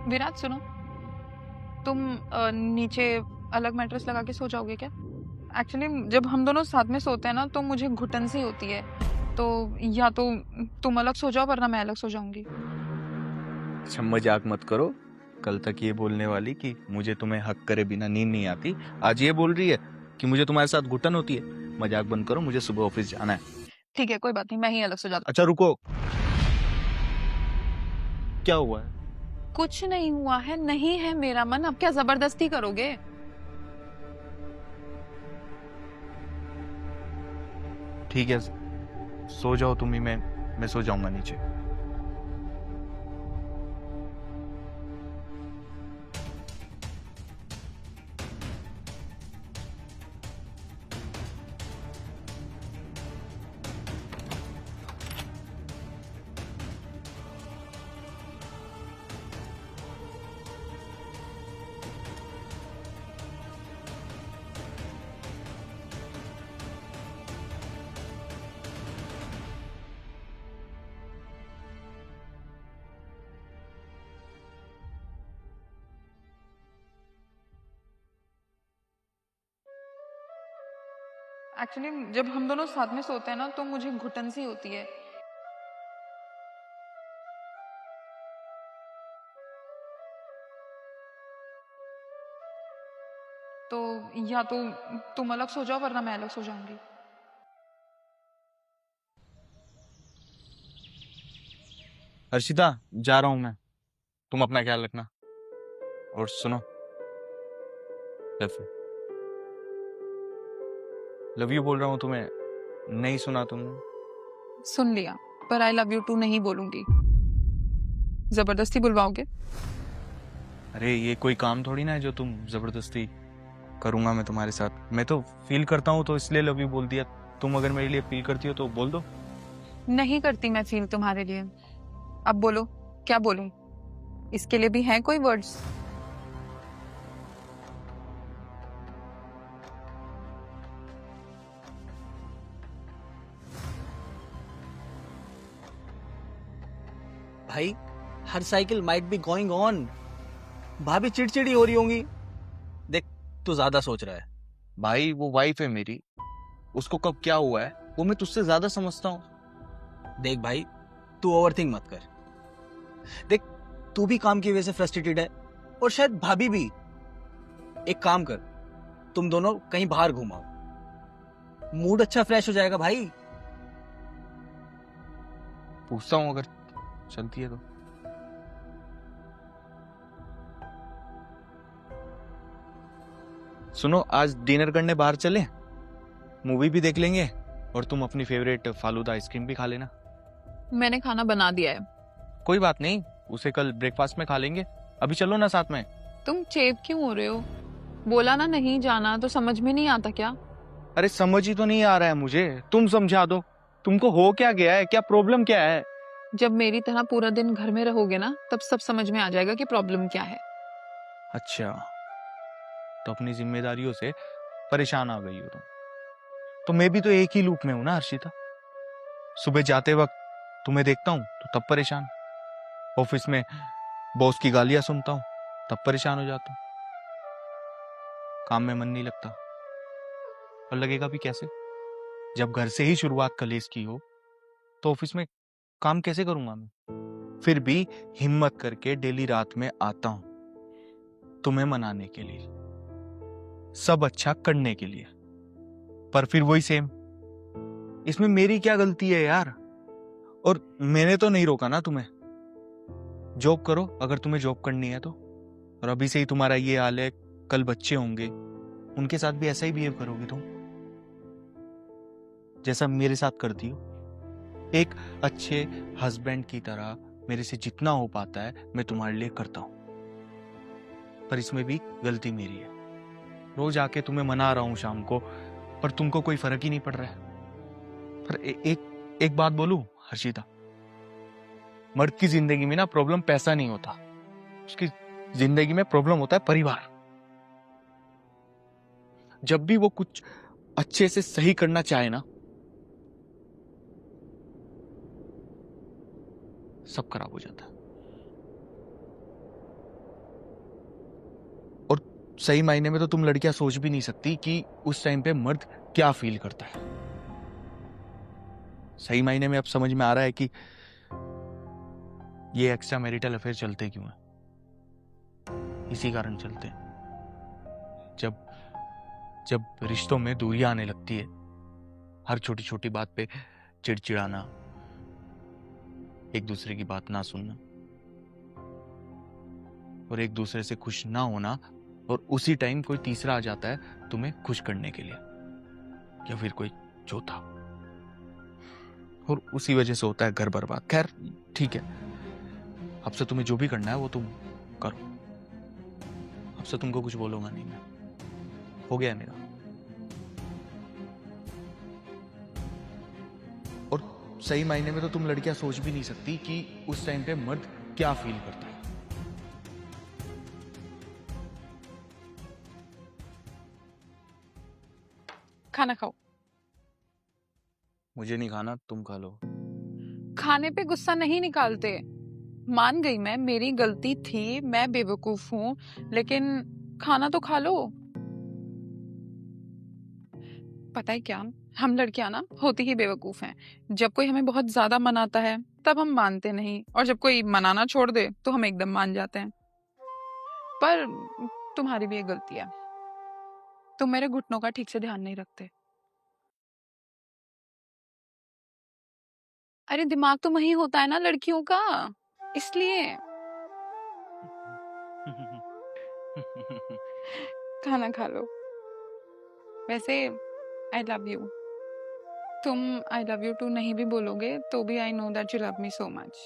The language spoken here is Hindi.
विराट सुनो, तुम नीचे अलग मैट्रेस लगा के सो जाओगे क्या? एक्चुअली जब हम दोनों साथ में सोते हैं ना तो मुझे घुटन सी होती है, तो या तो तुम अलग सो जाओ वरना मैं अलग सो जाऊंगी। अच्छा मजाक मत करो। कल तक ये बोलने वाली कि मुझे तुम्हें हक करे बिना नींद नहीं आती, आज ये बोल रही है कि मुझे तुम्हारे साथ घुटन होती है। मजाक बंद करो, मुझे सुबह ऑफिस जाना है। ठीक है, कोई बात नहीं, मैं ही अलग सो जाती अच्छा रुको, क्या हुआ है? हूँ। कुछ नहीं हुआ है, नहीं है मेरा मन, अब क्या जबरदस्ती करोगे? ठीक है, सो जाओ तुम ही, मैं सो जाऊंगा नीचे। एक्चुअली जब हम दोनों साथ में सोते हैं ना तो मुझे घुटन सी होती है। तो या तो तुम अलग सो जाओ वरना मैं अलग सो जाऊंगी। हर्षिता, जा रहा हूं मैं, तुम अपना ख्याल रखना। और सुनो, लव यू बोल रहा हूँ तुम्हें, नहीं सुना तुमने? सुन लिया, पर आई लव यू टू नहीं बोलूंगी। जबरदस्ती बुलवाओगे? अरे ये कोई काम थोड़ी ना है जो तुम जबरदस्ती करूंगा मैं तुम्हारे साथ। मैं तो फील करता हूँ तो इसलिए लव यू बोल दिया। तुम अगर मेरे लिए फील करती हो तो बोल दो। नहीं करती मैं फील तुम्हारे लिए। अब बोलो, क्या बोलूं? इसके लिए भी हैं कोई वर्ड्स? भाई, her cycle might be going on. भाभी चिड़चिड़ी हो रही होंगी। देख, तू ज्यादा सोच रहा है। भाई वो वाइफ है मेरी, उसको कब क्या हुआ है वो मैं तुझसे ज्यादा समझता हूँ। देख भाई, तू ओवरथिंक मत कर। देख, तू भी काम की वजह से फ्रस्ट्रेटेड है और शायद भाभी भी। एक काम कर, तुम दोनों कहीं बाहर घुमाओ, मूड अच्छा फ्रेश हो जाएगा भाई। पूछता हूँ अगर चलती है तो। सुनो, आज डिनर करने बाहर चले, मूवी भी देख लेंगे और तुम अपनी फेवरेट फालूदा आइसक्रीम भी खा लेना। मैंने खाना बना दिया है। कोई बात नहीं, उसे कल ब्रेकफास्ट में खा लेंगे। अभी चलो ना साथ में। तुम चेप क्यों हो रहे हो? बोला ना नहीं जाना, तो समझ में नहीं आता क्या? अरे समझ ही तो नहीं आ रहा है मुझे, तुम समझा दो। तुमको हो क्या गया है, क्या प्रॉब्लम क्या है? जब मेरी तरह पूरा दिन घर में रहोगे ना, तब सब समझ में आ जाएगा कि प्रॉब्लम क्या है। अच्छा, तो अपनी जिम्मेदारियों से परेशान आ गई हो तुम। तो मैं भी तो एक ही लूप में हूं ना हर्षिता। सुबह जाते वक्त तुम्हें देखता हूं तो तब परेशान, ऑफिस में बॉस की गालियां सुनता हूं तब परेशान हो जाता हूं, काम में मन नहीं लगता। और लगेगा भी कैसे जब घर से ही शुरुआत कलेश की हो, तो ऑफिस में काम कैसे करूंगा मैं? फिर भी हिम्मत करके डेली रात में आता हूं तुम्हें मनाने के लिए, सब अच्छा करने के लिए। पर फिर वही सेम, इसमें मेरी क्या गलती है यार? और मैंने तो नहीं रोका ना तुम्हें। जॉब करो अगर तुम्हें जॉब करनी है तो। और अभी से ही तुम्हारा ये हाल है, कल बच्चे होंगे, उनके साथ भी ऐसा ही बिहेव करोगे तुम जैसा मेरे साथ करती हो। एक अच्छे हस्बैंड की तरह मेरे से जितना हो पाता है मैं तुम्हारे लिए करता हूं। पर इसमें भी गलती मेरी है। रोज आके तुम्हें मना रहा हूं शाम को, पर तुमको कोई फर्क ही नहीं पड़ रहा है। पर एक बात बोलूं हर्षिता, मर्द की जिंदगी में ना प्रॉब्लम पैसा नहीं होता, उसकी जिंदगी में प्रॉब्लम होता है परिवार। जब भी वो कुछ अच्छे से सही करना चाहे ना, सब खराब हो जाता है। सही मायने में तो तुम लड़कियां सोच भी नहीं सकती कि उस टाइम पे मर्द क्या फील करता है। सही मायने में अब समझ में आ रहा है कि ये एक्स्ट्रा मैरिटल अफेयर चलते क्यों हैं। इसी कारण चलते हैं। जब जब रिश्तों में दूरियां आने लगती है, हर छोटी छोटी बात पे चिड़चिड़ाना, एक दूसरे की बात ना सुनना और एक दूसरे से खुश ना होना, और उसी टाइम कोई तीसरा आ जाता है तुम्हें खुश करने के लिए, या फिर कोई चौथा, और उसी वजह से होता है घर बर्बाद। खैर ठीक है, अब से तुम्हें जो भी करना है वो तुम करो। अब से तुमको कुछ बोलूंगा नहीं मैं, हो गया है मेरा। और सही मायने में तो तुम लड़कियां सोच भी नहीं सकती कि उस टाइम पे मर्द क्या फील करता है। खाना खाओ। मुझे नहीं खाना, तुम खा लो। खाने पे गुस्सा नहीं निकालते। मान गई मैं, मेरी गलती थी, मैं बेवकूफ हूँ, लेकिन खाना तो खा लो। पता है क्या, हम लड़कियां ना होती ही बेवकूफ हैं। जब कोई हमें बहुत ज्यादा मनाता है तब हम मानते नहीं, और जब कोई मनाना छोड़ दे तो हम एकदम मान जाते हैं। पर तुम्हारी भी एक गलती है, तुम मेरे घुटनों का ठीक से ध्यान नहीं रखते। अरे दिमाग तो वही होता है ना लड़कियों का, इसलिए। खाना खा लो। वैसे आई लव यू। तुम आई लव यू टू नहीं भी बोलोगे तो भी I know that you love me so much.